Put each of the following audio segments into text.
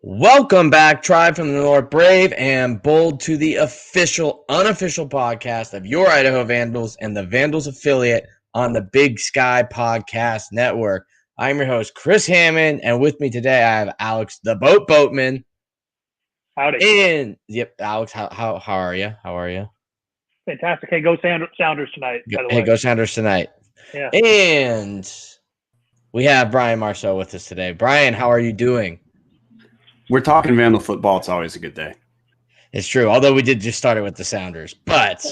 Welcome back, Tribe from the North, brave and bold, to the official, unofficial podcast of your Idaho Vandals and the Vandals affiliate on the Big Sky Podcast Network. I'm your host, Chris Hammond, and with me today I have Alex, the Boatman. Howdy. And Alex, how are you? How are you? Fantastic. Hey, go Sounders tonight. By the way. Hey, go Sounders tonight. Yeah. And we have Brian Marceau with us today. Brian, how are you doing? We're talking Vandal football. It's always a good day. It's true. Although we did just start it with the Sounders, but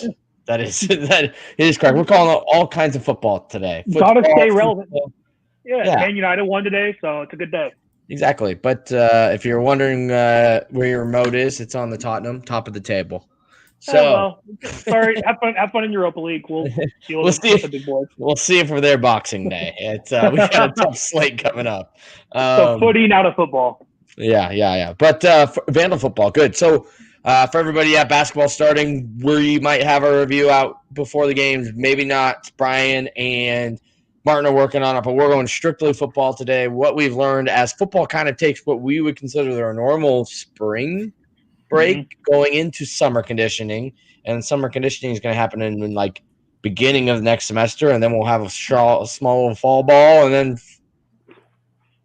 that is correct. We're calling all kinds of football today. Gotta stay relevant. Yeah, Man United won today, so it's a good day. Exactly. But if you're wondering where your remote is, it's on the Tottenham, top of the table. So, sorry. Have fun in Europa League. We'll see if the big boys. We'll see if we're there Boxing Day. It's we got a tough slate coming up. So footing out of football. Yeah. But Vandal football, good. So for everybody, basketball starting. We might have a review out before the games. Maybe not. Brian and Martin are working on it, but we're going strictly football today. What we've learned as football kind of takes what we would consider their normal spring break going into summer conditioning, and summer conditioning is going to happen in like beginning of the next semester, and then we'll have a small fall ball and then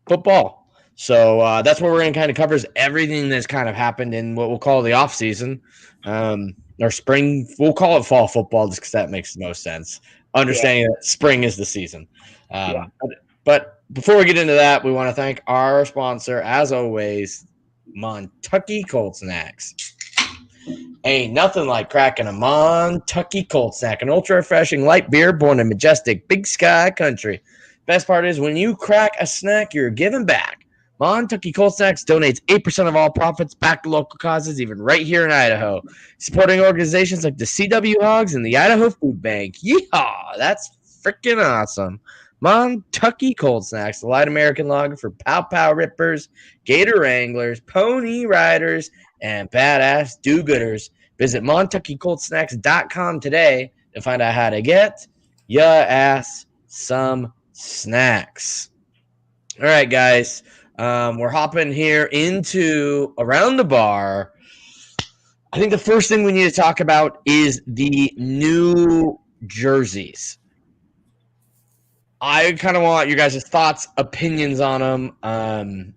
football. So that's what we're going to kind of cover, is everything that's kind of happened in what we'll call the off season, or spring. We'll call it fall football just because that makes the most sense. Understanding that spring is the season. But before we get into that, we want to thank our sponsor, as always, Montucky Cold Snacks. Ain't nothing like cracking a Montucky Cold Snack, an ultra refreshing light beer born in majestic Big Sky country. Best part is when you crack a snack, you're giving back. Montucky Cold Snacks donates 8% of all profits back to local causes, even right here in Idaho, supporting organizations like the CW Hogs and the Idaho Food Bank. Yeehaw! That's freaking awesome. Montucky Cold Snacks, the light American lager for pow-pow rippers, gator wranglers, pony riders, and badass do-gooders. Visit MontuckyColdSnacks.com today to find out how to get your ass some snacks. All right, guys. We're hopping here into Around the Bar. I think the first thing we need to talk about is the new jerseys. I kind of want your guys' thoughts, opinions on them.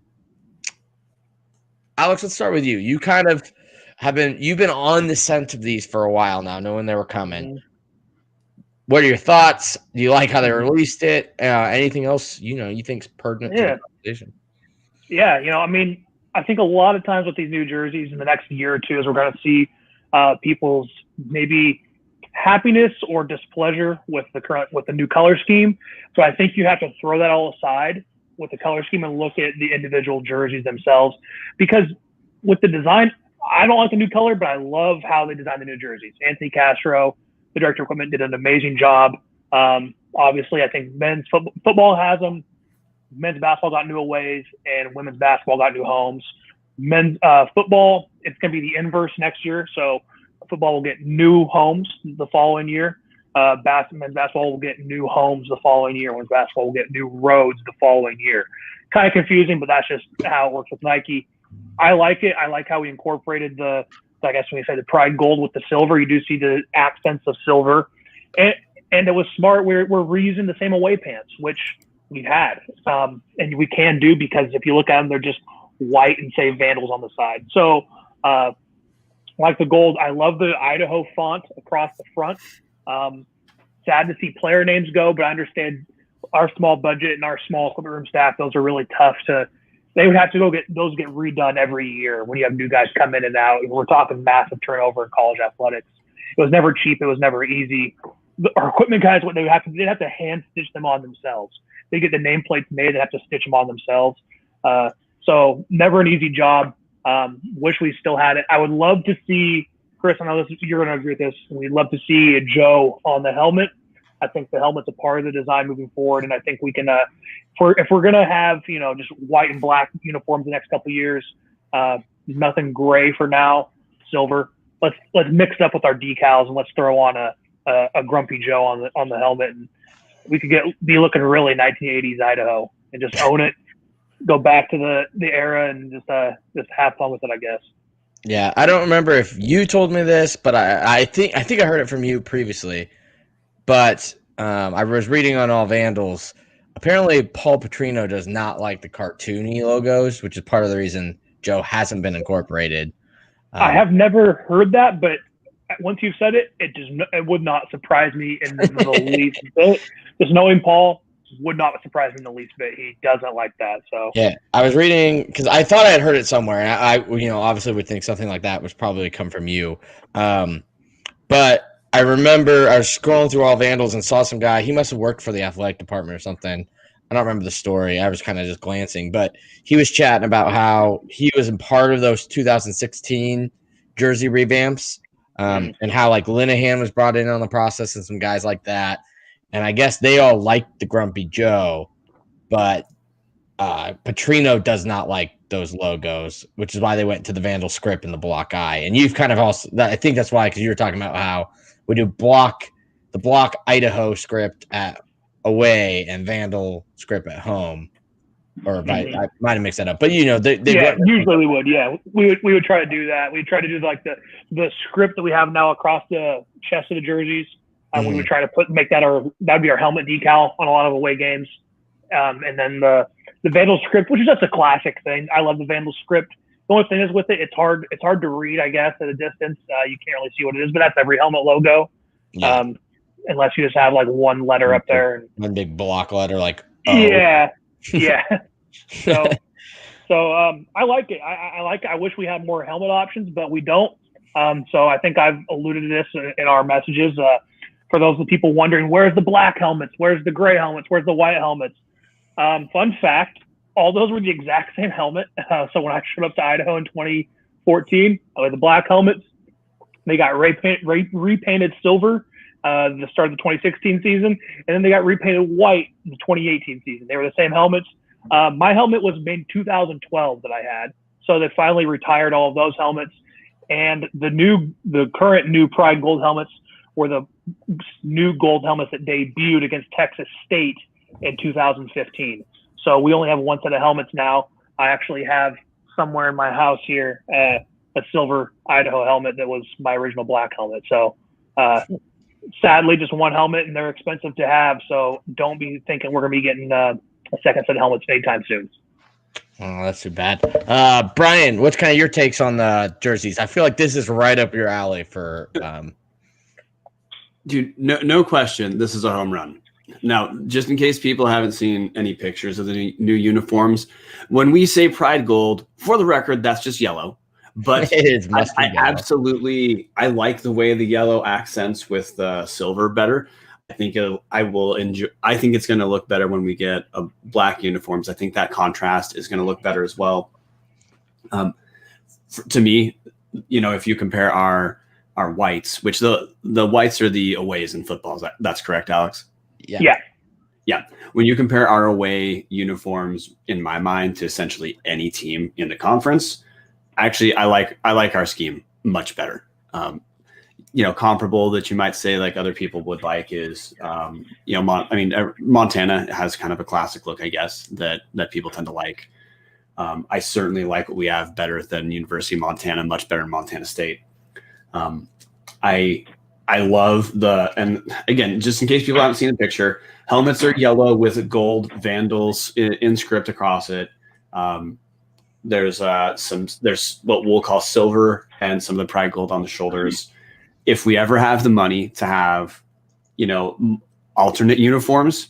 Alex, let's start with you. You kind of you've been on the scent of these for a while now, knowing they were coming. What are your thoughts? Do you like how they released it? Anything else you think's pertinent to the conversation? Yeah, I mean, I think a lot of times with these new jerseys in the next year or two is we're going to see people's maybe happiness or displeasure with the new color scheme. So I think you have to throw that all aside with the color scheme and look at the individual jerseys themselves, because with the design, I don't like the new color, but I love how they designed the new jerseys. Anthony Castro, the director of equipment, did an amazing job. Obviously, I think men's football has them. Men's basketball got new aways, and women's basketball got new homes. Men's football, it's going to be the inverse next year. So football will get new homes the following year. Men's basketball will get new homes the following year. Women's basketball will get new roads the following year. Kind of confusing, but that's just how it works with Nike. I like it. I like how we incorporated I guess when you say the pride gold with the silver, you do see the accents of silver. And it was smart. We're reusing the same away pants, which we've had. And we can do, because if you look at them, they're just white and say Vandals on the side. So like the gold, I love the Idaho font across the front. Sad to see player names go, but I understand our small budget and our small equipment room staff, those are really tough they would have to get redone every year when you have new guys come in and out. We're talking massive turnover in college athletics. It was never cheap. It was never easy. Our equipment guys, they'd have to hand stitch them on themselves. They get the nameplates made, they have to stitch them on themselves. So never an easy job. Wish we still had it. I would love to see, Chris, I know you're going to agree with this. We'd love to see a Joe on the helmet. I think the helmet's a part of the design moving forward, and I think we can, if we're going to have just white and black uniforms the next couple of years, nothing gray for now, silver. Let's mix it up with our decals, and let's throw on a Grumpy Joe on the helmet, and we could be looking really 1980s Idaho and just own it. go back to the era and just have fun with it, I guess. Yeah, I don't remember if you told me this, but I think I heard it from you previously. But I was reading on All Vandals. Apparently, Paul Petrino does not like the cartoony logos, which is part of the reason Joe hasn't been incorporated. I have never heard that, but once you've said it, it would not surprise me in the least bit. Just knowing Paul would not surprise me in the least bit. He doesn't like that. So yeah, I was reading because I thought I had heard it somewhere, and I obviously would think something like that would probably come from you. But I remember I was scrolling through All Vandals and saw some guy. He must have worked for the athletic department or something. I don't remember the story. I was kind of just glancing, but he was chatting about how he was in part of those 2016 jersey revamps, and how like Linehan was brought in on the process and some guys like that. And I guess they all liked the Grumpy Joe, but Petrino does not like those logos, which is why they went to the Vandal script and the block eye. And you've kind of also, I think that's why, because you were talking about how we do the block Idaho script at away and Vandal script at home. Or I might have mixed that up, but usually we would. Yeah, we would try to do that. We'd try to do like the script that we have now across the chest of the jerseys. We would try to make that'd be our helmet decal on a lot of away games. And then the Vandal script, which is just a classic thing. I love the Vandal script. The only thing is with it, it's hard to read, I guess, at a distance. You can't really see what it is, but that's every helmet logo. Yeah. Unless you just have like one letter up there. One big block letter, like O. Yeah. So I like it. I wish we had more helmet options, but we don't. So I think I've alluded to this in our messages. For those of the people wondering, where's the black helmets? Where's the gray helmets? Where's the white helmets? Fun fact, all those were the exact same helmet. So when I showed up to Idaho in 2014, I had the black helmets. They got repainted silver the start of the 2016 season, and then they got repainted white in the 2018 season. They were the same helmets. My helmet was made in 2012 that I had, so they finally retired all of those helmets. And the current new Pride Gold helmets were the new gold helmets that debuted against Texas State in 2015. So we only have one set of helmets now. I actually have somewhere in my house here a silver Idaho helmet that was my original black helmet. So sadly, just one helmet, and they're expensive to have. So don't be thinking we're going to be getting a second set of helmets anytime soon. Oh, that's too bad. Brian, what's kind of your takes on the jerseys? I feel like this is right up your alley for. Dude, no question. This is a home run. Now, just in case people haven't seen any pictures of the new uniforms, when we say Pride Gold, for the record, that's just yellow. But I absolutely, I like the way the yellow accents with the silver better. I think I think it's going to look better when we get black uniforms. I think that contrast is going to look better as well. To me, if you compare our whites, which the whites are the aways in football. That's correct, Alex? Yeah. When you compare our away uniforms, in my mind, to essentially any team in the conference, actually, I like our scheme much better. Comparable that you might say like other people would like is, Montana has kind of a classic look, I guess, that people tend to like. I certainly like what we have better than University of Montana, much better than Montana State. I love and again, just in case people haven't seen the picture, helmets are yellow with gold Vandals in script across it. There's what we'll call silver and some of the Pride Gold on the shoulders. If we ever have the money to have, alternate uniforms,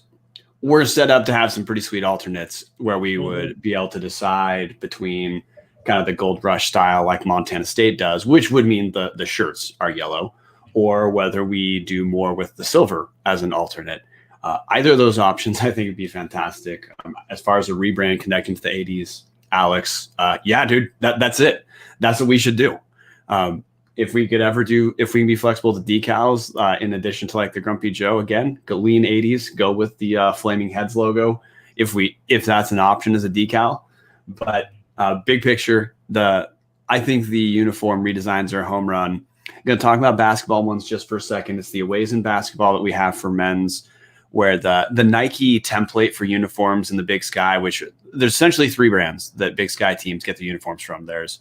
we're set up to have some pretty sweet alternates where we would be able to decide between kind of the gold rush style like Montana State does, which would mean the shirts are yellow, or whether we do more with the silver as an alternate. Either of those options, I think, would be fantastic. As far as a rebrand connecting to the 80s, Alex, yeah, dude, that's it. That's what we should do. If we can be flexible to decals, in addition to like the Grumpy Joe, again, go lean 80s, go with the Flaming Heads logo. If that's an option as a decal, but big picture, I think the uniform redesigns are a home run. I'm going to talk about basketball ones just for a second. It's the aways in basketball that we have for men's. where the Nike template for uniforms in the Big Sky, which there's essentially 3 brands that Big Sky teams get the uniforms from. There's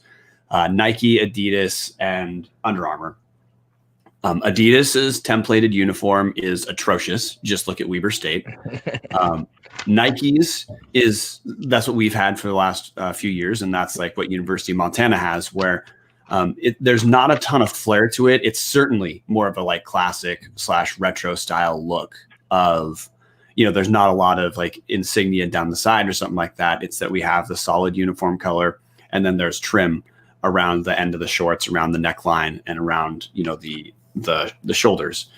Nike, Adidas, and Under Armour. Adidas's templated uniform is atrocious. Just look at Weber State. Nike's that's what we've had for the last few years, and that's like what University of Montana has, where there's not a ton of flair to it. It's certainly more of a like classic / retro style look of, there's not a lot of like insignia down the side or something like that. It's that we have the solid uniform color, and then there's trim around the end of the shorts, around the neckline, and around, the shoulders.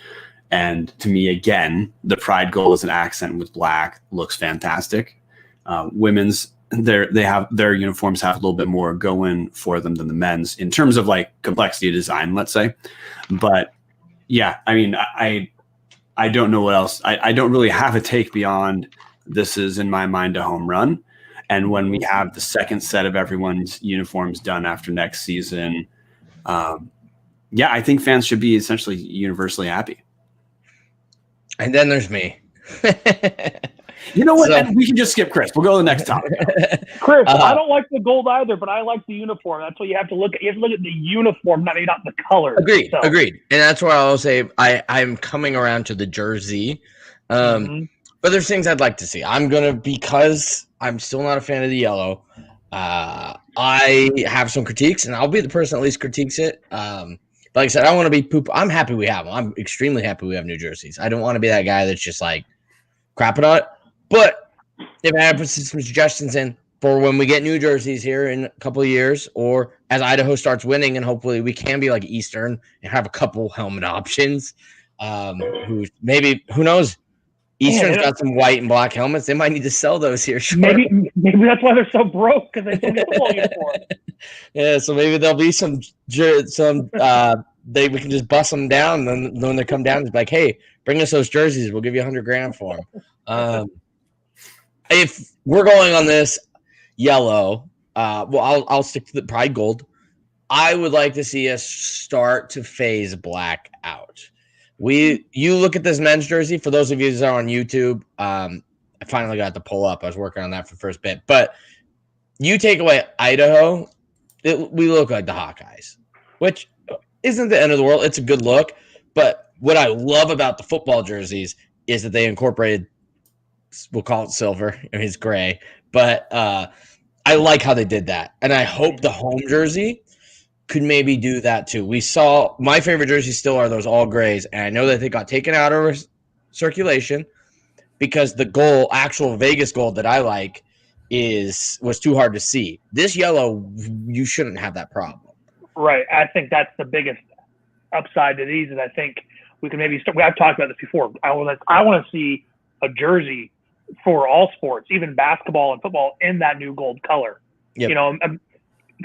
And to me, again, the pride gold as an accent with black looks fantastic. Women's, their uniforms have a little bit more going for them than the men's in terms of like complexity of design, let's say. But yeah, I mean, I don't know what else. I don't really have a take beyond this is, in my mind, a home run. And when we have the second set of everyone's uniforms done after next season, I think fans should be essentially universally happy. And then there's me. You know what? So, we can just skip Chris. We'll go to the next topic. Chris, I don't like the gold either, but I like the uniform. That's what you have to look at. You have to look at the uniform, not the color. Agreed. And that's where I'll say I'm coming around to the jersey. But there's things I'd like to see. Because I'm still not a fan of the yellow. I have some critiques, and I'll be the person that at least critiques it. Like I said, I don't want to be poop. I'm happy we have them. I'm extremely happy we have new jerseys. I don't want to be that guy that's just like crapping on it. But if I have put some suggestions in for when we get new jerseys here in a couple of years, or as Idaho starts winning, and hopefully we can be like Eastern and have a couple helmet options. Who knows? Eastern's got some white and black helmets. They might need to sell those here. Sure. Maybe that's why they're so broke, because they don't get football uniform. Yeah, so maybe there'll be some we can just bust them down. Then when they come down, it's like, hey, bring us those jerseys. We'll give you $100,000 for them. If we're going on this yellow, I'll stick to the pride gold. I would like to see us start to phase black out. You look at this men's jersey. For those of you that are on YouTube, I finally got to pull up. I was working on that for the first bit. But you take away Idaho, we look like the Hawkeyes, which isn't the end of the world. It's a good look. But what I love about the football jerseys is that they incorporated, we'll call it silver. I mean, it's gray. But I like how they did that. And I hope the home jersey could maybe do that too. We saw my favorite jerseys still are those all grays, and I know that they got taken out of circulation because the actual Vegas gold that I like was too hard to see. This yellow, you shouldn't have that problem. Right. I think that's the biggest upside to these, and I think we can maybe start. I've talked about this before. I want to see a jersey for all sports, even basketball and football, in that new gold color. Yep.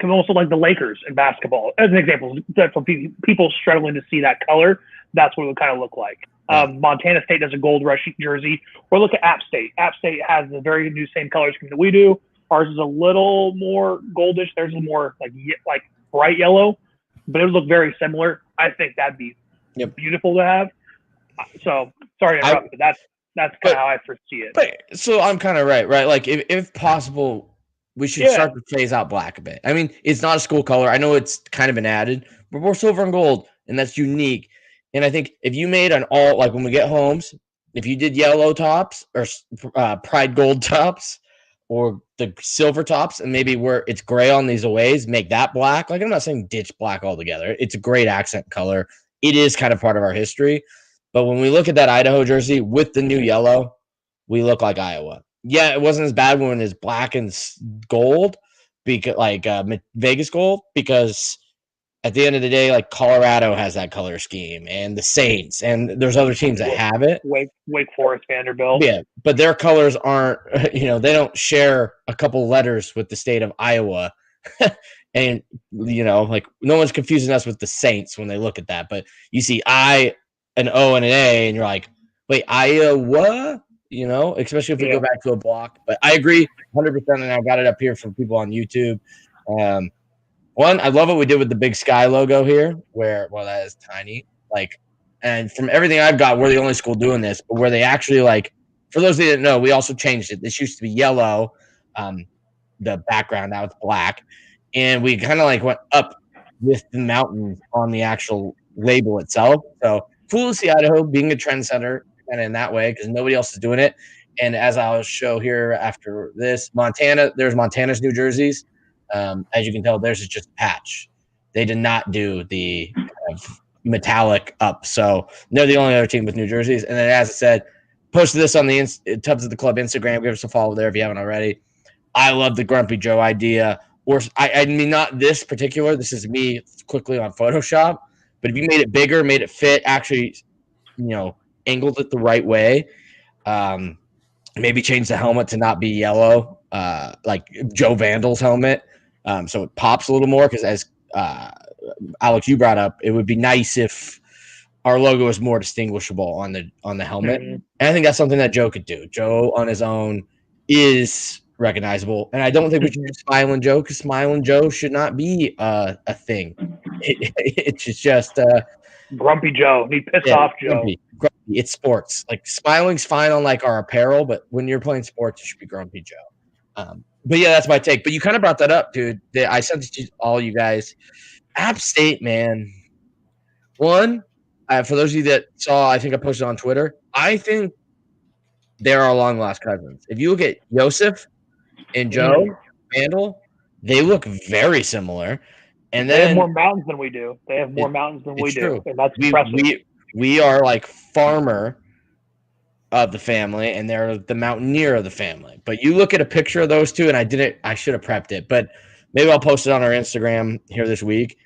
Also like the Lakers in basketball, as an example, for people struggling to see that color, that's what it would kind of look like. Montana State does a gold rush jersey, or look at App State. App State has the very new same color scheme that we do. Ours is a little more goldish. Theirs is more like bright yellow, but it would look very similar. I think that'd be beautiful to have. So sorry to interrupt, but that's kind of how I foresee it. But so I'm kind of right? Like if possible, we should start to phase out black a bit. I mean, it's not a school color. I know it's kind of been added, but we're silver and gold, and that's unique. And I think if you made an all, like when we get homes, if you did yellow tops or pride gold tops or the silver tops, and maybe where it's gray on these aways, make that black. Like I'm not saying ditch black altogether. It's a great accent color. It is kind of part of our history. But when we look at that Idaho jersey with the new yellow, we look like Iowa. Yeah, it wasn't as bad when it's black and gold, because Vegas gold, because at the end of the day, like Colorado has that color scheme, and the Saints, and there's other teams that have it. Wake Forest, Vanderbilt. Yeah, but their colors aren't, they don't share a couple letters with the state of Iowa. And, like no one's confusing us with the Saints when they look at that. But you see I, an O, and an A, and you're like, wait, Iowa? Especially if we go back to a block. But I agree 100%, and I've got it up here for people on YouTube. One, I love what we did with the Big Sky logo here, that is tiny. and from everything I've got, we're the only school doing this, but where they actually like, for those that didn't know, we also changed it. This used to be yellow, the background, now it's black, and we kind of like went up with the mountain on the actual label itself. So cool to see Idaho being a trendsetter kind of in that way because nobody else is doing it. And as I'll show here after this, there's Montana's New Jerseys. As you can tell, theirs is just a patch. They did not do the kind of metallic up. So they're the only other team with New Jerseys. And then, as I said, posted this on the Tubs of the Club Instagram. Give us a follow there if you haven't already. I love the Grumpy Joe idea. Or I mean, not this particular. This is me quickly on Photoshop. But if you made it bigger, made it fit, actually, angled it the right way, maybe change the helmet to not be yellow, like Joe Vandal's helmet, so it pops a little more. Because as Alex, you brought up, it would be nice if our logo was more distinguishable on the helmet. Mm-hmm. And I think that's something that Joe could do. Joe on his own is recognizable, and I don't think we should use Smiling Joe because Smiling Joe should not be a thing. It's just Grumpy Joe. Need piss off Joe. Grumpy. It's sports. Like smiling's fine on like our apparel, but when you're playing sports, it should be Grumpy Joe. But yeah, that's my take. But you kind of brought that up, dude. I sent it to all you guys. App State, man. One, for those of you that saw, I think I posted on Twitter. I think they're our long lost cousins. If you look at Joseph and Joe Vandal, they look very similar. And then they have more mountains than we do. True. And that's impressive. We are like farmer of the family, and they're the mountaineer of the family. But you look at a picture of those two, and I should have prepped it, but maybe I'll post it on our Instagram here this week.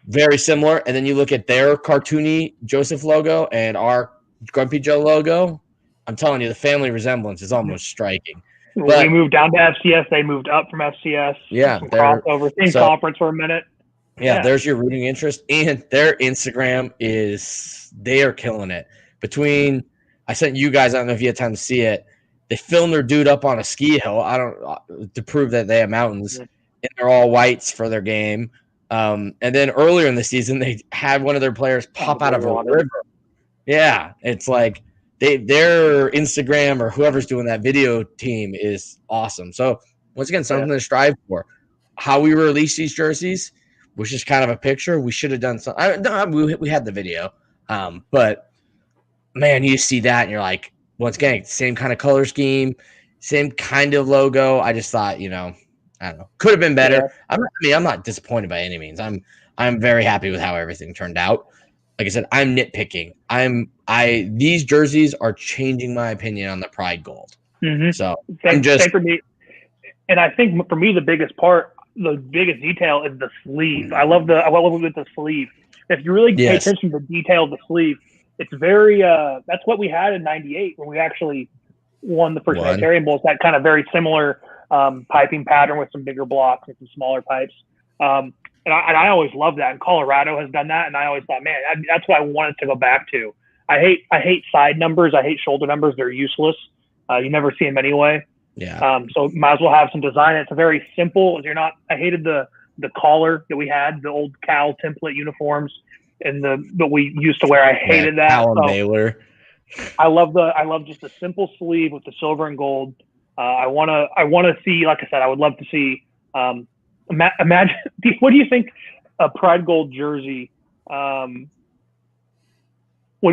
Very similar. And then you look at their cartoony Joseph logo and our Grumpy Joe logo. I'm telling you, the family resemblance is almost striking. But we moved down to FCS. They moved up from FCS. Yeah. Crossover. Same conference for a minute. Yeah, there's your rooting interest. And their Instagram they are killing it. I sent you guys, I don't know if you had time to see it. They filmed their dude up on a ski hill. To prove that they have mountains. And they're all whites for their game. And then earlier in the season, they had one of their players pop out of a river. Yeah, it's like their Instagram or whoever's doing that video team is awesome. So once again, something to strive for. How we release these jerseys was just kind of a picture. We should have done something. We had the video, but man, you see that and you're like, once again, same kind of color scheme, same kind of logo. I just thought, I don't know, could have been better. Yeah. I'm not disappointed by any means. I'm very happy with how everything turned out. Like I said, I'm nitpicking. These jerseys are changing my opinion on the Pride Gold. Mm-hmm. So same for me. And I think for me, the biggest detail is the sleeve. I love with the sleeve. If you really pay attention to the detail of the sleeve, it's very. That's what we had in '98 when we actually won the first Sanitarium Bowl. It's that kind of very similar piping pattern with some bigger blocks and some smaller pipes. And I always love that. And Colorado has done that, and I always thought, man, that's what I wanted to go back to. I hate side numbers. I hate shoulder numbers. They're useless. You never see them anyway. Yeah. So might as well have some design. It's a very simple. I hated the collar that we had, the old Cal template uniforms, and that we used to wear. I hated that. Cal and Baylor. I love just a simple sleeve with the silver and gold. I want to see, like I said, I would love to see. Imagine. What do you think a Pride Gold jersey? What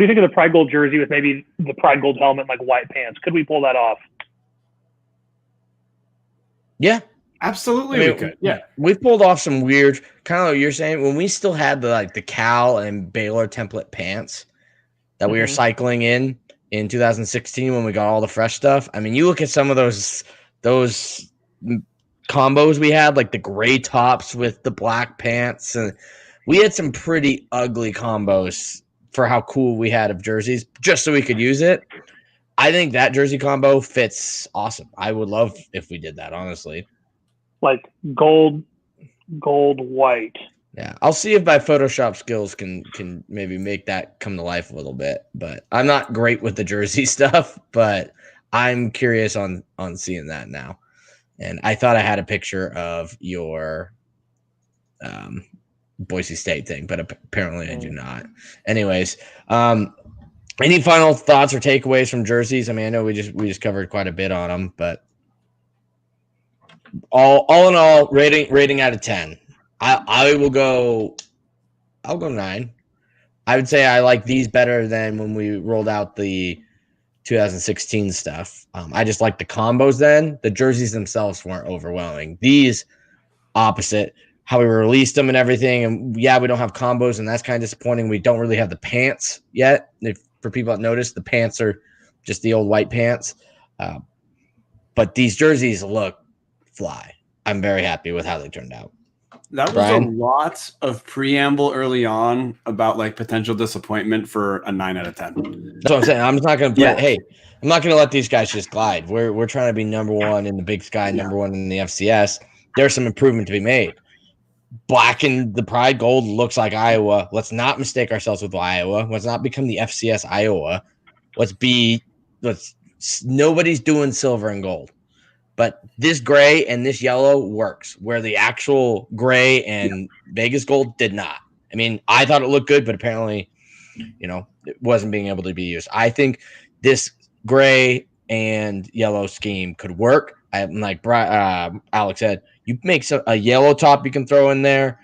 do you think of the Pride Gold jersey with maybe the Pride Gold helmet and like white pants? Could we pull that off? Yeah, absolutely. We could. Yeah, we've pulled off some weird, kind of what you're saying, when we still had the Cal and Baylor template pants that we were cycling in 2016 when we got all the fresh stuff. I mean, you look at some of those combos we had, like the gray tops with the black pants, and we had some pretty ugly combos for how cool we had of jerseys just so we could use it. I think that jersey combo fits awesome. I would love if we did that, honestly. Like gold, white. Yeah, I'll see if my Photoshop skills can maybe make that come to life a little bit. But I'm not great with the jersey stuff, but I'm curious on seeing that now. And I thought I had a picture of your Boise State thing, but apparently I do not. Anyways, any final thoughts or takeaways from jerseys? I mean, I know we just covered quite a bit on them, but all in all, rating out of 10. I'll go 9. I would say I like these better than when we rolled out the 2016 stuff. I just like the combos then. The jerseys themselves weren't overwhelming. These opposite, how we released them and everything. And yeah, we don't have combos, and that's kind of disappointing. We don't really have the pants yet. For people that notice, the pants are just the old white pants. But these jerseys look fly. I'm very happy with how they turned out. That was a lot of preamble early on about like potential disappointment for a 9 out of 10. That's what I'm saying. I'm not going to hey, I'm not going to let these guys just glide. We're trying to be number one in the Big Sky, number one in the FCS. There's some improvement to be made. Black and the Pride Gold looks like Iowa. Let's not mistake ourselves with Iowa. Let's not become the FCS Iowa. Nobody's doing silver and gold. But this gray and this yellow works, where the actual gray and Vegas gold did not. I mean, I thought it looked good, but apparently, it wasn't being able to be used. I think this gray and yellow scheme could work. Like Alex said, you make a yellow top you can throw in there,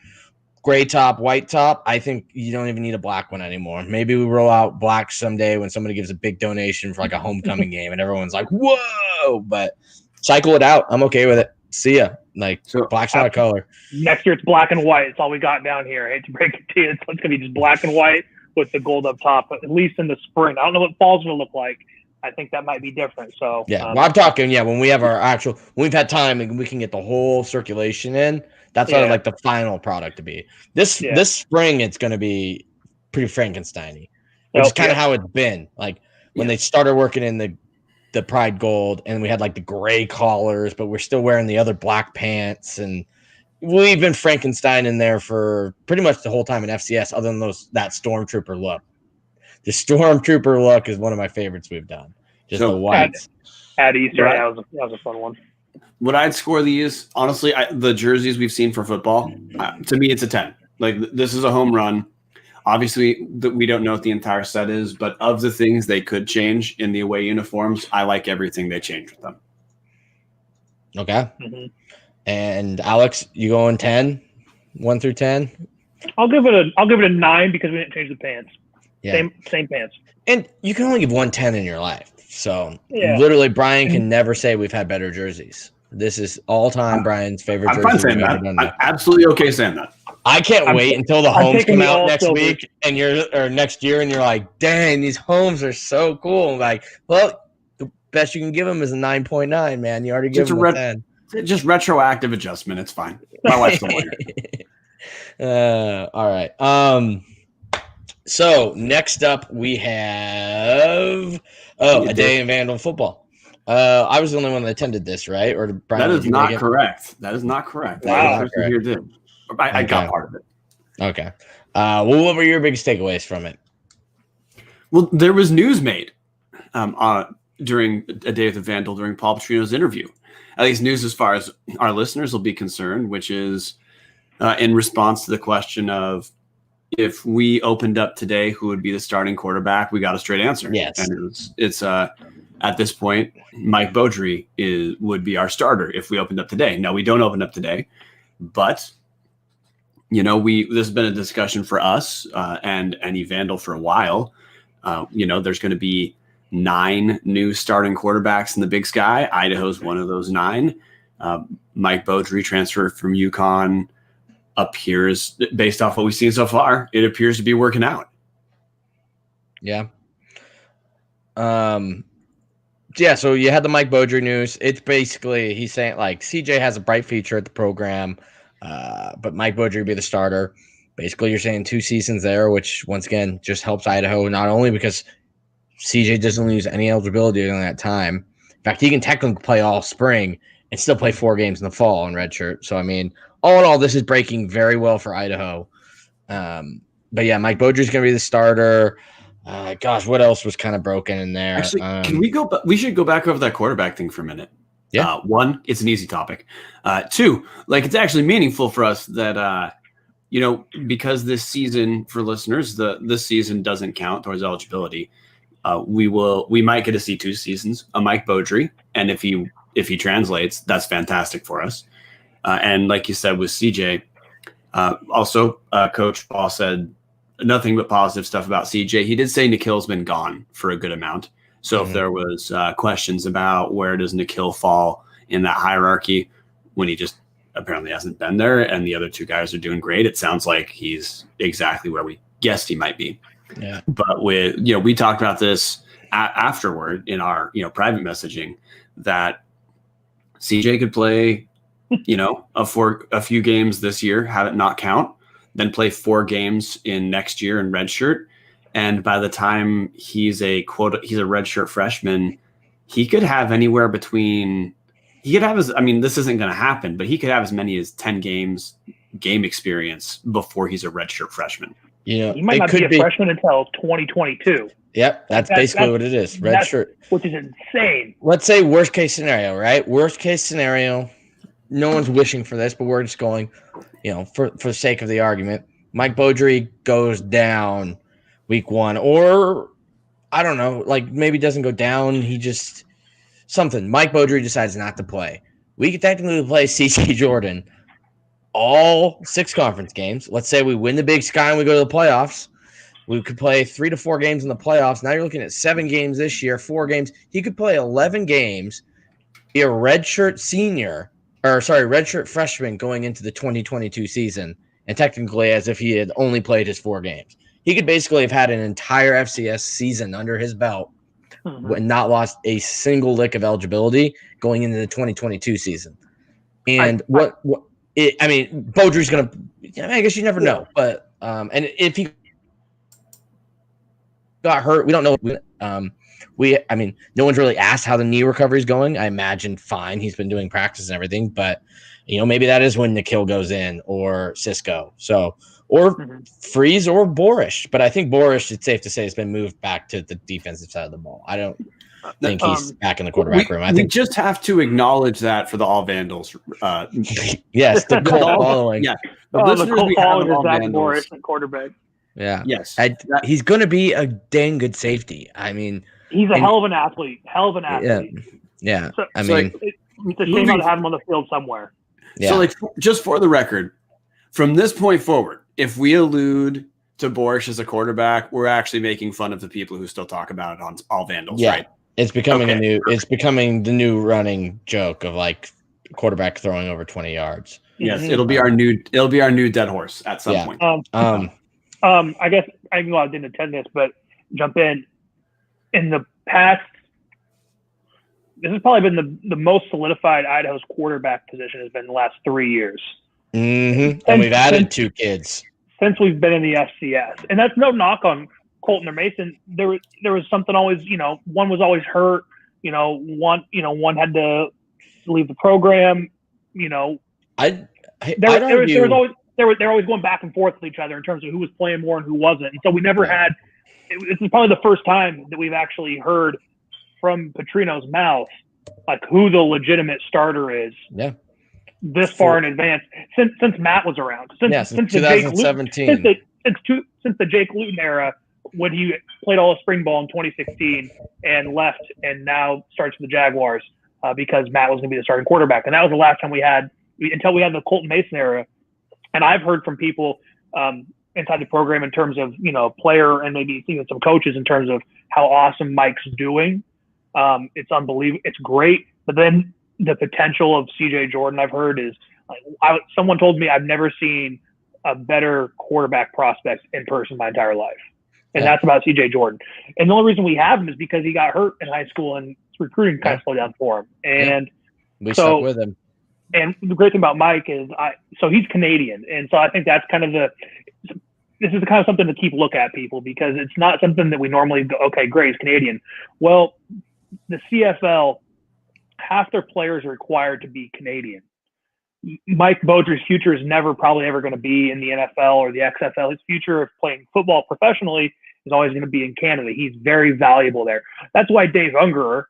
gray top, white top. I think you don't even need a black one anymore. Maybe we roll out black someday when somebody gives a big donation for like a homecoming game and everyone's like, whoa, but cycle it out. I'm okay with it. See ya. Black's not a color. Next year it's black and white. It's all we got down here. I hate to break it to you. It's going to be just black and white with the gold up top, at least in the spring. I don't know what fall's going to look like. I think that might be different. So I'm talking, when we have when we've had time and we can get the whole circulation in, that's what I'd like the final product to be. This spring, it's going to be pretty Frankenstein-y, which is kind of how it's been. Like when they started working in the Pride Gold and we had like the gray collars, but we're still wearing the other black pants. And we've been Frankenstein in there for pretty much the whole time in FCS, other than that Stormtrooper look. The Stormtrooper look is one of my favorites we've done. Just the whites. At Easter, that was a fun one. What I'd score these, honestly, the jerseys we've seen for football, to me, it's a 10. Like, this is a home run. Obviously, we don't know what the entire set is, but of the things they could change in the away uniforms, I like everything they change with them. Okay. Mm-hmm. And Alex, you going 10? 1 through 10? I'll give it a 9 because we didn't change the pants. Yeah. Same pants. And you can only give 110 in your life. So literally, Brian can never say we've had better jerseys. This is all time Brian's favorite jersey. I'm fine saying that. I'm absolutely okay saying that. I can't wait until the homes come out next week or next year, and you're like, dang, these homes are so cool. I'm like, well, the best you can give them is a 9.9, man. You already give them a 10. Just retroactive adjustment. It's fine. My wife's the lawyer. All right. So next up we have a day in Vandal Football. I was the only one that attended this, right? Or Brian, that is not correct. That is not correct. Wow. I got part of it. Okay. What were your biggest takeaways from it? Well, there was news made during a day with the Vandal during Paul Petrino's interview. At least news as far as our listeners will be concerned, which is in response to the question of if we opened up today, who would be the starting quarterback? We got a straight answer. Yes. And it's at this point, Mike Beaudry would be our starter if we opened up today. No, we don't open up today, but this has been a discussion for us and any Vandal for a while. There's going to be 9 new starting quarterbacks in the Big Sky. Idaho's one of those 9. Mike Beaudry transferred from UConn. Appears, based off what we've seen so far, it appears to be working out. Yeah. So you had the Mike Beaudry news. It's basically he's saying like CJ has a bright future at the program, but Mike Beaudry will be the starter. Basically, you're saying 2 seasons there, which once again just helps Idaho, not only because CJ doesn't lose any eligibility during that time. In fact, he can technically play all spring and still play 4 games in the fall in redshirt. So, I mean, all in all, this is breaking very well for Idaho. But yeah, Mike Beaudry's going to be the starter. What else was kind of broken in there? Actually, can we go? We should go back over that quarterback thing for a minute. Yeah. 1, it's an easy topic. 2, it's actually meaningful for us that because this season, for listeners, this season doesn't count towards eligibility. We might get to see 2 seasons of Mike Beaudry, and if he translates, that's fantastic for us. And like you said with CJ, also Coach Paul said nothing but positive stuff about CJ. He did say Nikhil's been gone for a good amount. So if there was questions about where does Nikhil fall in that hierarchy, when he just apparently hasn't been there and the other 2 guys are doing great, it sounds like he's exactly where we guessed he might be. Yeah. But we talked about this afterward in our private messaging that CJ could play a few games this year, have it not count, then play 4 games in next year in redshirt. And by the time he's a redshirt freshman, he could have anywhere between, this isn't going to happen, but he could have as many as 10 game experience before he's a redshirt freshman. He might not be a freshman until 2022. Yep, that's basically what it is. Redshirt. Which is insane. Let's say worst case scenario, right? Worst case scenario. No one's wishing for this, but we're just going, for the sake of the argument, Mike Beaudry goes down week 1, or I don't know, like maybe doesn't go down. He just something. Mike Beaudry decides not to play. We could technically play CJ Jordan all 6 conference games. Let's say we win the Big Sky and we go to the playoffs. We could play 3 to 4 games in the playoffs. Now you're looking at 7 games this year, 4 games. He could play 11 games, be a redshirt freshman going into the 2022 season, and technically as if he had only played his 4 games. He could basically have had an entire FCS season under his belt and not lost a single lick of eligibility going into the 2022 season. And Beaudry's going to, I guess you never know. But, and if he got hurt, we don't know. No one's really asked how the knee recovery is going. I imagine fine. He's been doing practice and everything, but maybe that is when Nikhil goes in or Cisco. So, or Freeze or Borish. But I think Borish, it's safe to say, has been moved back to the defensive side of the ball. I don't think he's back in the quarterback room. I think we just have to acknowledge that for the All Vandals. Yes, the Colt following. Yeah, the Colt following is Zach Borish, the quarterback. Yeah. Yes. He's going to be a dang good safety. I mean, he's a hell of an athlete. Yeah. So, it's a shame not to have him on the field somewhere. Yeah. So, just for the record, from this point forward, if we allude to Borish as a quarterback, we're actually making fun of the people who still talk about it on All Vandals, right? It's becoming the new running joke of like quarterback throwing over 20 yards. Yes, it'll be our new dead horse at some point. I guess I didn't attend this, but jump in. In the past, this has probably been the most solidified Idaho's quarterback position has been the last 3 years. Mm-hmm. And we've added 2 kids since we've been in the FCS, and that's no knock on Colton or Mason. There was something always, one was always hurt. One had to leave the program. They're always going back and forth with each other in terms of who was playing more and who wasn't. And so we never had. This is probably the first time that we've actually heard from Petrino's mouth like who the legitimate starter is. Yeah. This far in advance since Matt was around. Since 2017. Since the Jake Luton era, when he played all of spring ball in 2016 and left, and now starts for the Jaguars because Matt was going to be the starting quarterback. And that was the last time we had until we had the Colton Mason era. And I've heard from people inside the program in terms of, player and maybe even some coaches in terms of how awesome Mike's doing. It's unbelievable. It's great. But then the potential of CJ Jordan I've heard is someone told me I've never seen a better quarterback prospect in person my entire life. And that's about CJ Jordan. And the only reason we have him is because he got hurt in high school and recruiting kind of slowed down for him. And we stuck with him. And the great thing about Mike is so he's Canadian. And so I think that's kind of this is the kind of something to keep look at people, because it's not something that we normally go, okay, great, he's Canadian. Well, the CFL, half their players are required to be Canadian. Mike Beaudry's future is probably ever going to be in the NFL or the XFL. His future of playing football professionally is always going to be in Canada. He's very valuable there. That's why Dave Ungerer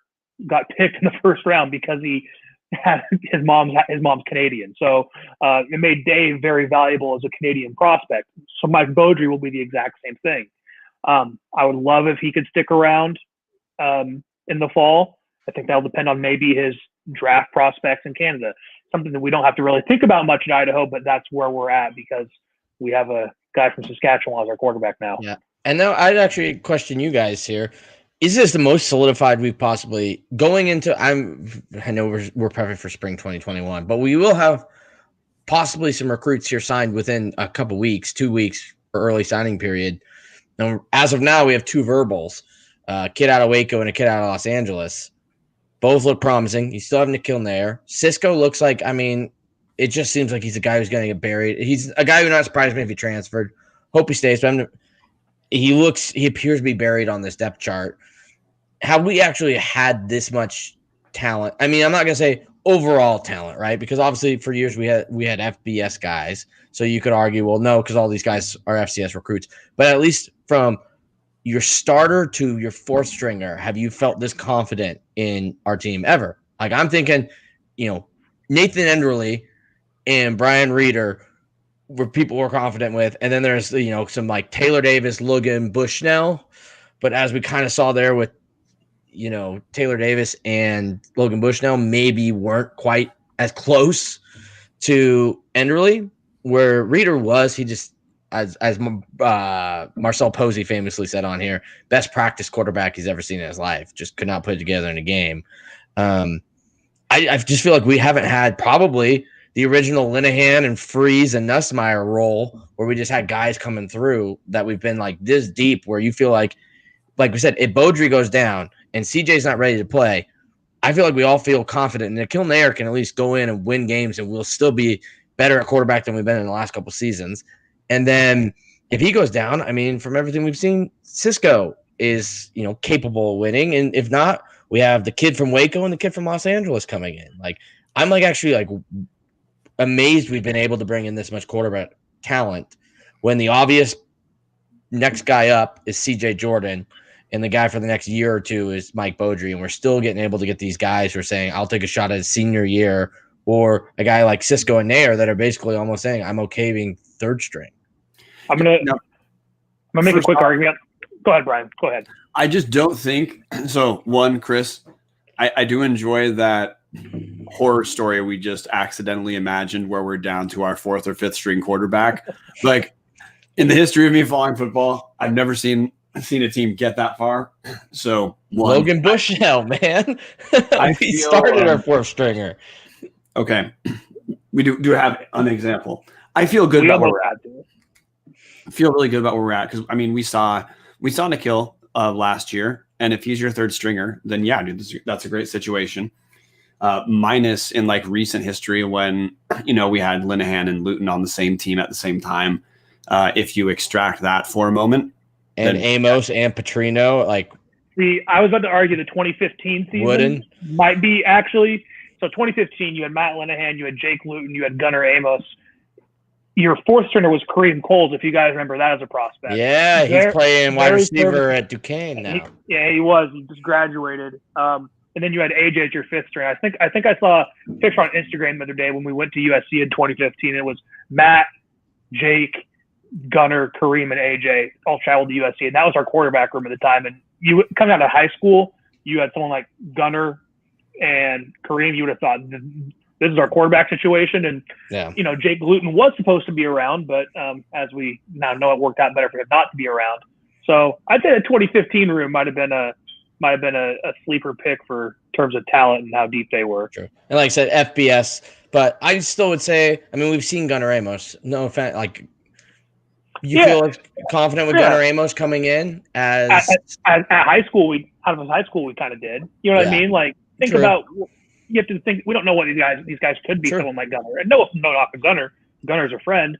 got picked in the first round, because he his mom's Canadian. So it made Dave very valuable as a Canadian prospect. So Mike Beaudry will be the exact same thing. I would love if he could stick around in the fall. I think that'll depend on maybe his draft prospects in Canada. Something that we don't have to really think about much in Idaho, but that's where we're at because we have a guy from Saskatchewan as our quarterback now. Yeah. And now I'd actually question you guys here. Is this the most solidified we've possibly going into? I know we're prepping for spring 2021, but we will have possibly some recruits here signed within a couple weeks, 2 weeks for early signing period. Now, as of now, we have 2 verbals, a kid out of Waco and a kid out of Los Angeles. Both look promising. You still have Nikhil Nair. Cisco looks like, it just seems like he's a guy who's going to get buried. He's a guy who not surprised me if he transferred. Hope he stays, but he appears to be buried on this depth chart. Have we actually had this much talent? I'm not going to say overall talent, right? Because obviously for years we had FBS guys. So you could argue, well, no, because all these guys are FCS recruits. But at least from your starter to your 4th stringer, have you felt this confident in our team ever? Like I'm thinking, Nathan Enderle and Brian Reeder were people we're confident with. And then there's, some like Taylor Davis, Logan Bushnell. But as we kind of saw there with, Taylor Davis and Logan Bushnell maybe weren't quite as close to Enderle, where Reeder was. He just, as Marcel Posey famously said on here, best practice quarterback he's ever seen in his life. Just could not put it together in a game. I just feel like we haven't had probably the original Linehan and Freeze and Nussmeier role where we just had guys coming through that we've been like this deep where you feel like we said, if Beaudry goes down and CJ's not ready to play, I feel like we all feel confident. And Nikhil Nair can at least go in and win games and we'll still be better at quarterback than we've been in the last couple seasons. And then if he goes down, from everything we've seen, Cisco is, capable of winning. And if not, we have the kid from Waco and the kid from Los Angeles coming in. I'm actually amazed we've been able to bring in this much quarterback talent when the obvious next guy up is CJ Jordan and the guy for the next year or two is Mike Beaudry. And we're still getting able to get these guys who are saying, I'll take a shot at his senior year, or a guy like Cisco and Nair that are basically almost saying, I'm okay being 3rd string. I'm gonna make a quick argument. Go ahead, Brian. Go ahead. I just don't think so. One, Chris, I do enjoy that horror story we just accidentally imagined where we're down to our 4th or 5th string quarterback. In the history of me following football, I've never seen a team get that far. So Logan Bushnell, man, we started our 4th stringer. Okay, we do have an example. I feel good about where we're at. I feel really good about where we're at because we saw Nikhil last year, and if he's your 3rd stringer, then yeah, dude, that's a great situation. Minus in recent history when we had Linehan and Luton on the same team at the same time. If you extract that for a moment, and then Amos and Petrino, see, I was about to argue the 2015 season might be actually. So 2015, you had Matt Linehan, you had Jake Luton, you had Gunnar Amos. Your 4th stringer was Kareem Coles, if you guys remember that as a prospect. Yeah, he's playing wide receiver at Duquesne now. He was. He just graduated. And then you had AJ as your 5th string. I think I saw a picture on Instagram the other day when we went to USC in 2015. It was Matt, Jake, Gunnar, Kareem, and AJ all traveled to USC, and that was our quarterback room at the time. And you coming out of high school, you had someone like Gunnar and Kareem. You would have thought this is our quarterback situation. And Jake Luton was supposed to be around, but as we now know, it worked out better for him not to be around. So I'd say the 2015 room might have been a sleeper pick for terms of talent and how deep they were. True. And like I said, FBS, but I still would say, we've seen Gunnar Amos. No offense, you feel confident with Gunnar Amos coming in as at high school. Out of high school, we kind of did. You know what I mean? Think about. You have to think. We don't know what these guys could be. Someone like Gunnar, and no knock on Gunnar. Gunnar's a friend.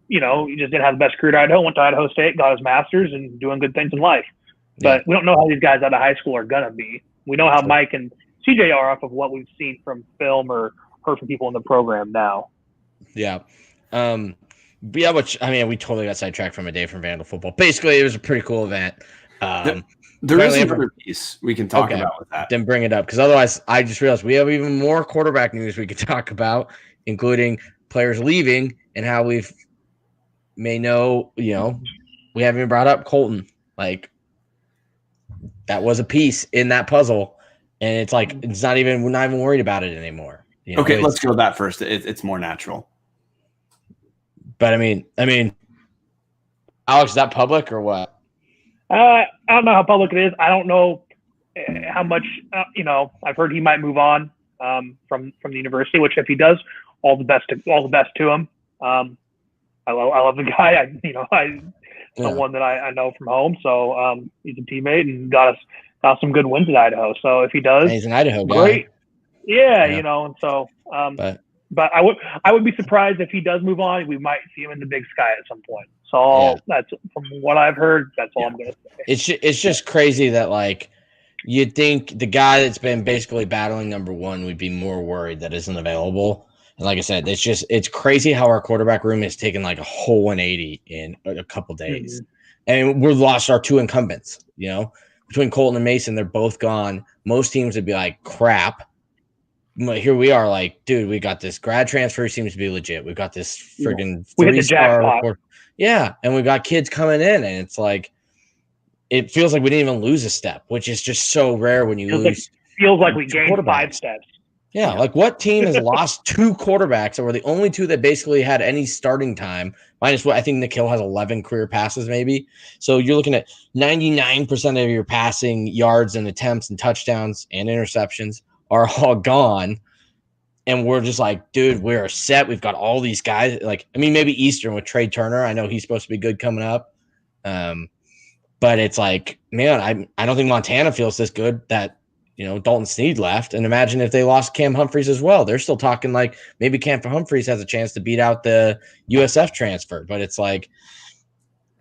He just didn't have the best career at Idaho. Went to Idaho State, got his master's, and doing good things in life. But we don't know how these guys out of high school are gonna be. We know how Mike and CJ are off of what we've seen from film or heard from people in the program now. Yeah. But yeah, we totally got sidetracked from a day from Vandal Football. Basically, it was a pretty cool event. There is another piece we can talk about with that. Then bring it up, because otherwise I just realized we have even more quarterback news we could talk about, including players leaving and how we may know, we haven't even brought up Colton. Like, that was a piece in that puzzle, and it's like we're not even worried about it anymore. Okay, let's go with that first. It's more natural. But I mean, Alex, is that public or what? I don't know how public it is. I don't know how much. I've heard he might move on from the university. Which, if he does, all the best to him. I love the guy. One that I know from home. So he's a teammate and got some good wins at Idaho. So if he does, he's an Idaho guy. Great. Yeah. And so. But I would be surprised if he does move on. We might see him in the Big Sky at some point. So that's from what I've heard. That's all I'm going to say. It's just crazy that, like, you'd think the guy that's been basically battling number one would be more worried that isn't available. And like I said, it's crazy how our quarterback room has taken like a whole 180 in a couple days. Mm-hmm. And we've lost our two incumbents. Between Colton and Mason, they're both gone. Most teams would be like, crap. But here we are, like, dude, we got this grad transfer seems to be legit. We've got this friggin' 3-star. Yeah, and we've got kids coming in, and it's like, it feels like we didn't even lose a step, which is just so rare when you lose. Feels like we gained 5 steps. Yeah, like what team has lost 2 quarterbacks that were the only 2 that basically had any starting time? Minus what I think Nikhil has 11 career passes, maybe. So you're looking at 99% of your passing yards and attempts and touchdowns and interceptions are all gone. And we're just like, dude, we're set. We've got all these guys. Like, I mean, maybe Eastern with Trey Turner. I know he's supposed to be good coming up. But it's like, man, I don't think Montana feels this good that, Dalton Snead left. And imagine if they lost Cam Humphreys as well. They're still talking like maybe Cam Humphreys has a chance to beat out the USF transfer. But it's like,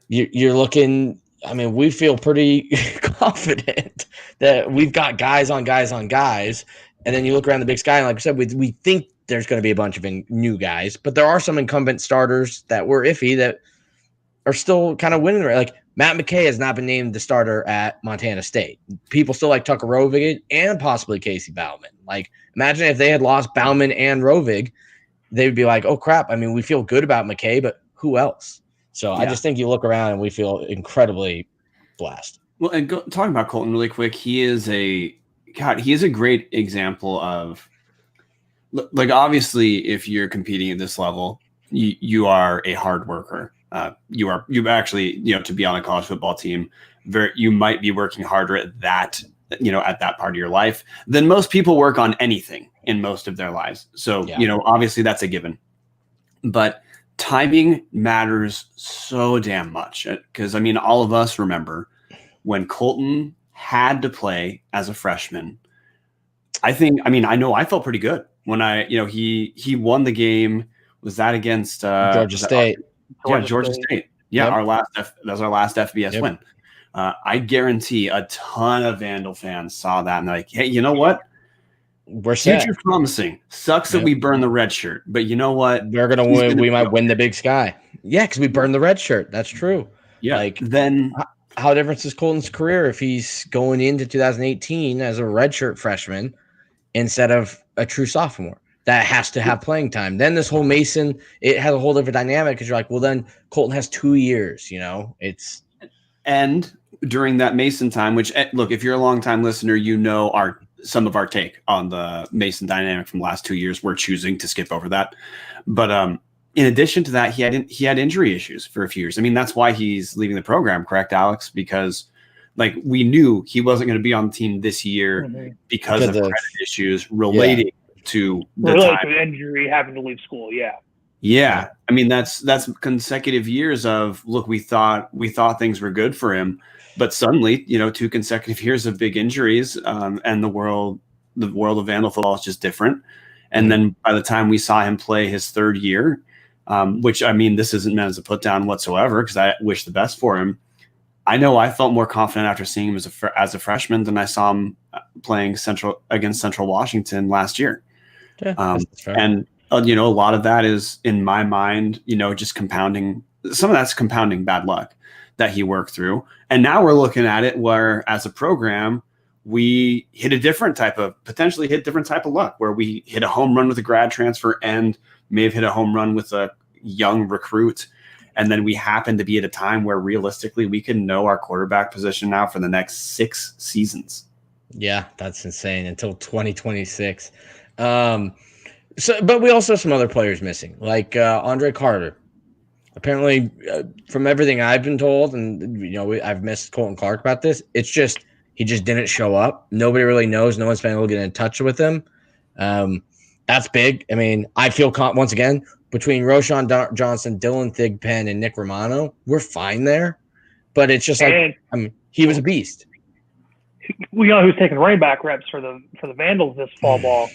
you're looking, we feel pretty confident that we've got guys on guys on guys. And then you look around the Big Sky, and like I said, we think there's going to be a bunch of new guys, but there are some incumbent starters that were iffy that are still kind of winning. Like Matt McKay has not been named the starter at Montana State. People still like Tucker Rovig and possibly Casey Bauman. Like, imagine if they had lost Bauman and Rovig, they would be like, oh, crap. We feel good about McKay, but who else? So I just think you look around and we feel incredibly blessed. Well, and talking about Colton really quick, he is a great example of, like, obviously, if you're competing at this level, you are a hard worker. You actually, to be on a college football team, you might be working harder at that, at that part of your life than most people work on anything in most of their lives. So, obviously that's a given, but timing matters so damn much, because all of us remember when Colton had to play as a freshman. I know I felt pretty good when he won the game. Was that against Georgia State? Georgia State. Yeah, yep. That was our last FBS win. I guarantee a ton of Vandal fans saw that and they're like, hey, you know what? We're set. Future promising. Sucks that we burned the red shirt, but you know what? We're gonna win. We might win the Big Sky. Yeah, because we burned the red shirt. That's true. Yeah. Like, then how different is Colton's career if he's going into 2018 as a redshirt freshman instead of a true sophomore that has to have playing time? Then this whole Mason, it has a whole different dynamic because you're like, well, then Colton has 2 years. And during that Mason time, which, look, if you're a longtime listener, some of our take on the Mason dynamic from the last 2 years. We're choosing to skip over that. But in addition to that, he had injury issues for a few years. That's why he's leaving the program, correct, Alex? Because we knew he wasn't going to be on the team this year because of credit issues relating to the injury, having to leave school. Yeah. Yeah. That's consecutive years of, look, we thought things were good for him, but suddenly, 2 consecutive years of big injuries, and the world of Vandal football is just different. And then by the time we saw him play his 3rd year, which this isn't meant as a put down whatsoever, because I wish the best for him. I know I felt more confident after seeing him as a freshman than I saw him playing against Central Washington last year. Yeah, and a lot of that is, in my mind, just compounding. Some of that's compounding bad luck. that he worked through. And now we're looking at it where, as a program, we potentially hit different type of luck, where we hit a home run with a grad transfer and may have hit a home run with a young recruit. And then we happen to be at a time where realistically we can know our quarterback position now for the next 6 seasons. Yeah, that's insane, until 2026. But we also have some other players missing, like Andre Carter. Apparently, from everything I've been told, and I've missed Colton Clark about this, it's just he just didn't show up. Nobody really knows. No one's been able to get in touch with him. That's big. I mean, I feel once again, between Roshan Johnson, Dylan Thigpen, and Nick Romano, we're fine there. But it's just he was a beast. We know who's taking running back reps for the Vandals this fall ball.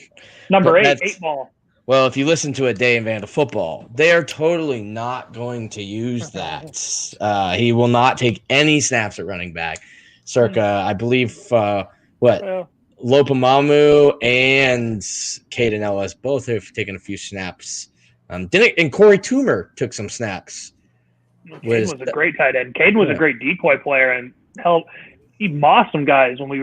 Number 8 ball. Well, if you listen to A Day in Vandal Football, they are totally not going to use that. He will not take any snaps at running back. Circa, I believe, Lopamamu and Caden Ellis both have taken a few snaps. And Corey Toomer took some snaps. Caden was a great tight end. Caden was a great decoy player and he mossed some guys when he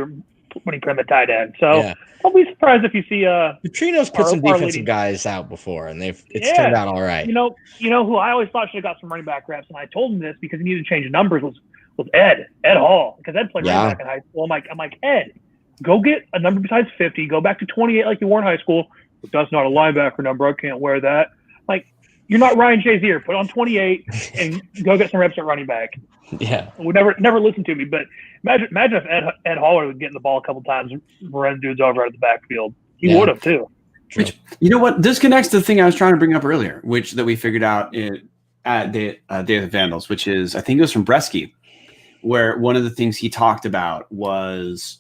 put him at tight end. So I'll be surprised if you see Petrino's put some defensive guys out before, and it's turned out all right. You know who I always thought should have got some running back reps, and I told him this because he needed to change numbers was Ed Hall, because Ed played running back in high school. I'm like, Ed, go get a number besides 50, go back to 28 like you wore in high school. But that's not a linebacker number. I can't wear that. Like, you're not Ryan Shazier. Put on 28 and go get some reps at running back. Yeah. Would never listen to me, but imagine if Ed Holler was getting the ball a couple times and running dudes over out of the backfield. He would have too. Which, you know what? This connects to the thing I was trying to bring up earlier, that we figured out at Day of the Vandals, which is, I think it was from Bresky, where one of the things he talked about was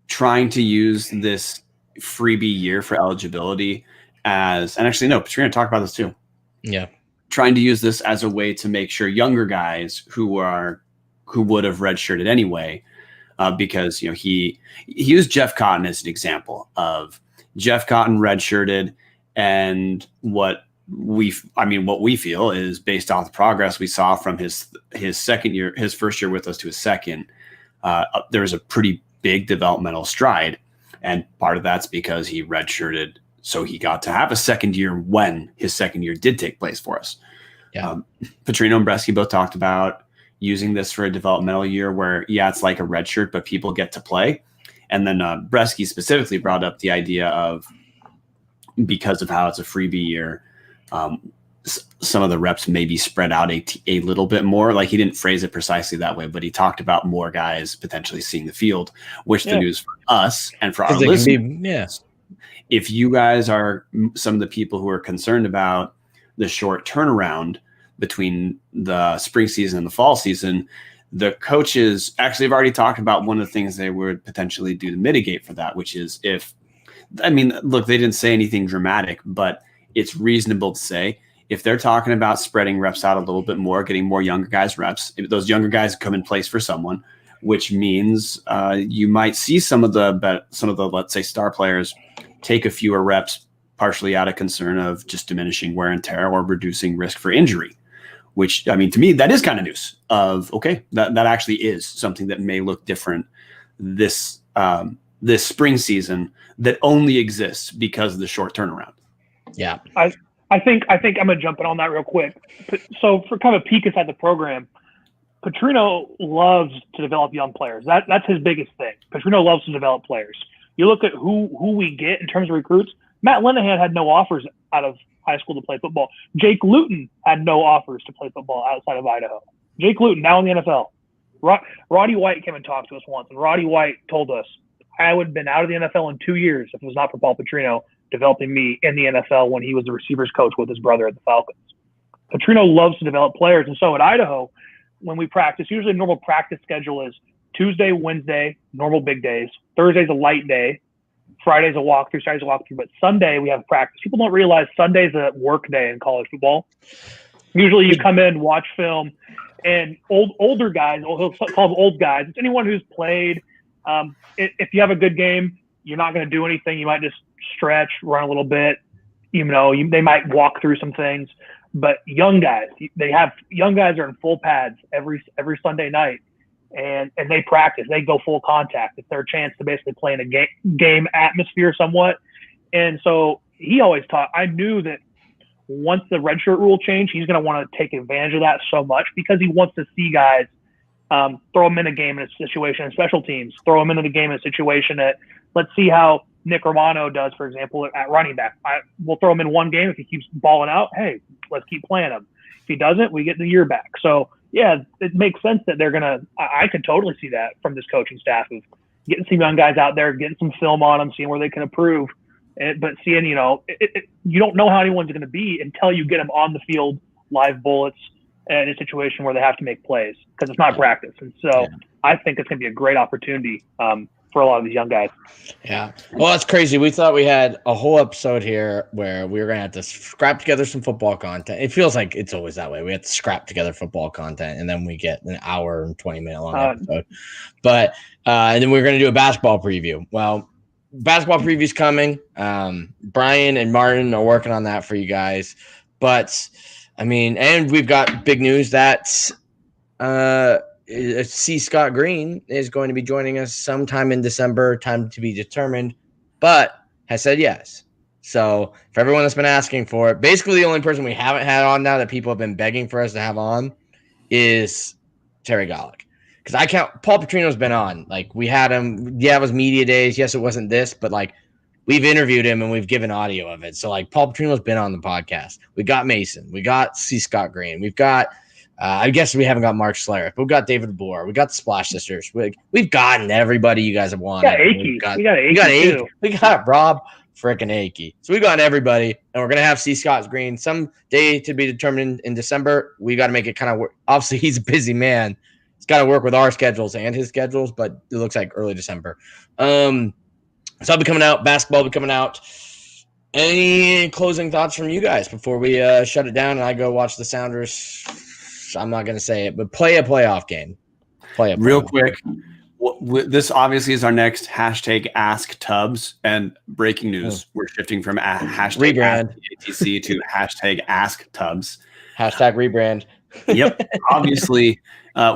trying to use this freebie year for eligibility and actually, no, Petrino talked about this too. Yeah. Trying to use this as a way to make sure younger guys who would have redshirted anyway, because he used Jeff Cotton as an example of Jeff Cotton redshirted, and what we feel is, based off the progress we saw from his first year with us to his second, there was a pretty big developmental stride, and part of that's because he redshirted. So he got to have a second year when his second year did take place for us. Yeah. Petrino and Bresky both talked about using this for a developmental year where, it's like a red shirt, but people get to play. And then Bresky specifically brought up the idea of, because of how it's a freebie year, some of the reps may be spread out a little bit more. Like, he didn't phrase it precisely that way, but he talked about more guys potentially seeing the field, which the news for us and for our listeners. If you guys are some of the people who are concerned about the short turnaround between the spring season and the fall season, the coaches actually have already talked about one of the things they would potentially do to mitigate for that, which is they didn't say anything dramatic, but it's reasonable to say if they're talking about spreading reps out a little bit more, getting more younger guys reps, if those younger guys come in place for someone, which means you might see some of the, let's say, star players take a fewer reps, partially out of concern of just diminishing wear and tear or reducing risk for injury, which, to me, that is kind of news of, okay, that actually is something that may look different this spring season that only exists because of the short turnaround. Yeah. I think I'm going to jump in on that real quick. So for kind of a peek inside the program, Petrino loves to develop young players. That's his biggest thing. Petrino loves to develop players. You look at who we get in terms of recruits. Matt Linehan had no offers out of high school to play football. Jake Luton had no offers to play football outside of Idaho. Jake Luton, now in the NFL. Roddy White came and talked to us once, and Roddy White told us, I would have been out of the NFL in 2 years if it was not for Paul Petrino developing me in the NFL when he was the receivers coach with his brother at the Falcons. Petrino loves to develop players, and so at Idaho, when we practice, usually a normal practice schedule is Tuesday, Wednesday, normal big days. Thursday's a light day. Friday's a walkthrough. Saturday's a walkthrough. But Sunday we have practice. People don't realize Sunday's a work day in college football. Usually you come in, watch film, and older guys, he'll call them old guys. It's anyone who's played. If you have a good game, you're not going to do anything. You might just stretch, run a little bit. They might walk through some things, but young guys are in full pads every Sunday night, and they practice. They go full contact. It's their chance to basically play in a game atmosphere somewhat. And so he always taught. I knew that once the redshirt rule changed, he's going to want to take advantage of that so much because he wants to see guys throw them in a game in a situation, in special teams, throw them into the game in a situation that, let's see how Nick Romano does, for example, at running back. We'll throw him in one game. If he keeps balling out, hey, let's keep playing him. If he doesn't, we get the year back. So, yeah, it makes sense that they're going to – I could totally see that from this coaching staff of getting some young guys out there, getting some film on them, seeing where they can improve. But seeing, you don't know how anyone's going to be until you get them on the field, live bullets, in a situation where they have to make plays because it's not practice. And so I think it's going to be a great opportunity for a lot of these young guys. Yeah. Well, that's crazy. We thought we had a whole episode here where we were going to have to scrap together some football content. It feels like it's always that way. We have to scrap together football content, and then we get an hour and 20-minute long episode. But and then we're going to do a basketball preview. Well, basketball preview's coming. Brian and Martin are working on that for you guys. But, I mean, and we've got big news that C. Scott Green is going to be joining us sometime in December, time to be determined, but has said yes. So for everyone that's been asking for it, basically the only person we haven't had on now that people have been begging for us to have on is Terry Golick. Because Paul Petrino's been on. Like, we had him. Yeah, it was media days. Yes, it wasn't this, but like, we've interviewed him and we've given audio of it. So like, Paul Petrino's been on the podcast. We got Mason. We got C. Scott Green. We've got, I guess we haven't got Mark Schlereth, but we've got David Bloor. We got the Splash Sisters. We've gotten everybody you guys have wanted. We got Akey. We got Rob freaking Akey. So we got everybody, and we're gonna have C. Scott Green someday to be determined in December. We got to make it kind of work. Obviously, he's a busy man. It's got to work with our schedules and his schedules, but it looks like early December. So I'll be coming out. Basketball will be coming out. Any closing thoughts from you guys before we shut it down and I go watch the Sounders? I'm not going to say it, but play a playoff game. Real quick. This obviously is our next hashtag Ask Tubbs, and breaking news. We're shifting from hashtag rebrand ATC to hashtag Ask Tubbs. Hashtag rebrand. Yep. Obviously,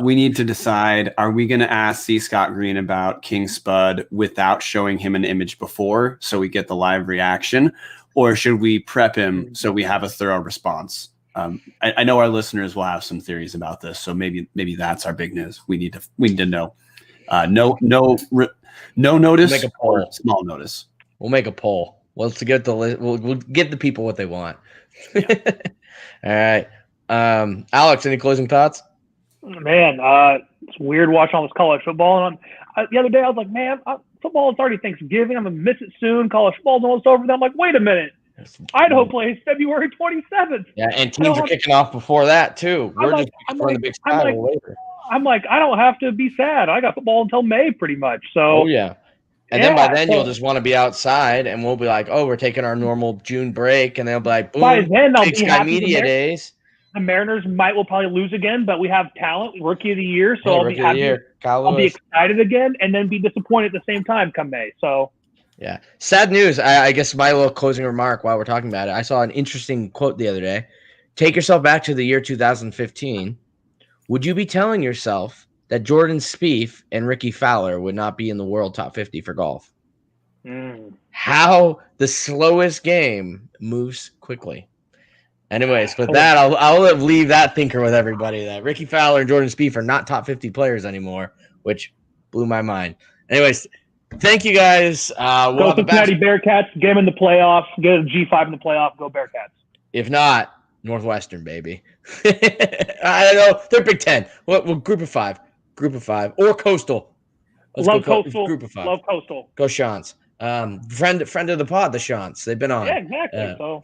we need to decide, are we going to ask C. Scott Green about King Spud without showing him an image before so we get the live reaction, or should we prep him so we have a thorough response? I know our listeners will have some theories about this, so maybe that's our big news. We need to know. No notice. We'll make a poll. Or small notice. We'll make a poll. We'll get we'll give the people what they want. Yeah. All right. Alex, any closing thoughts? Man, it's weird watching all this college football. And the other day I was like, man, football is already Thanksgiving. I'm gonna miss it soon. College football's almost over. Then I'm like, wait a minute. Idaho plays February 27th. Yeah, and teams are kicking off before that too. We're just on the big side later. I'm like, I don't have to be sad. I got football until May pretty much. So oh yeah. And then by then you'll just want to be outside, and we'll be like, oh, we're taking our normal June break, and they'll be like, boom, by then I'll Big be Sky happy. Media Days. The Mariners will probably lose again, but we have talent, rookie of the year, so I'll be happy. I'll be excited again, and then be disappointed at the same time come May. So. Yeah. Sad news. I guess my little closing remark while we're talking about it, I saw an interesting quote the other day. Take yourself back to the year 2015. Would you be telling yourself that Jordan Spieth and Ricky Fowler would not be in the world top 50 for golf? How the slowest game moves quickly. Anyways, with that, I'll leave that thinker with everybody that Ricky Fowler and Jordan Spieth are not top 50 players anymore, which blew my mind. Anyways, thank you guys. Go Cincinnati Bearcats. Get them in the playoffs. Get a G5 in the playoff. Go Bearcats. If not, Northwestern, baby. I don't know. They're Big Ten. Well, group of five, or Coastal. Love Coastal. Group of five. Love Coastal. Go Shants. Friend of the pod, the Shants. They've been on. Yeah, exactly.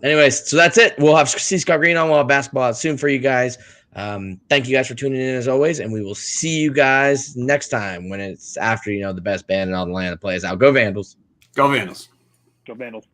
Anyways, so that's it. We'll have C. Scott Green on. We'll have basketball soon for you guys. Thank you guys for tuning in as always, and we will see you guys next time when it's after the best band in all the land that plays out. Go Vandals. Go Vandals. Go Vandals.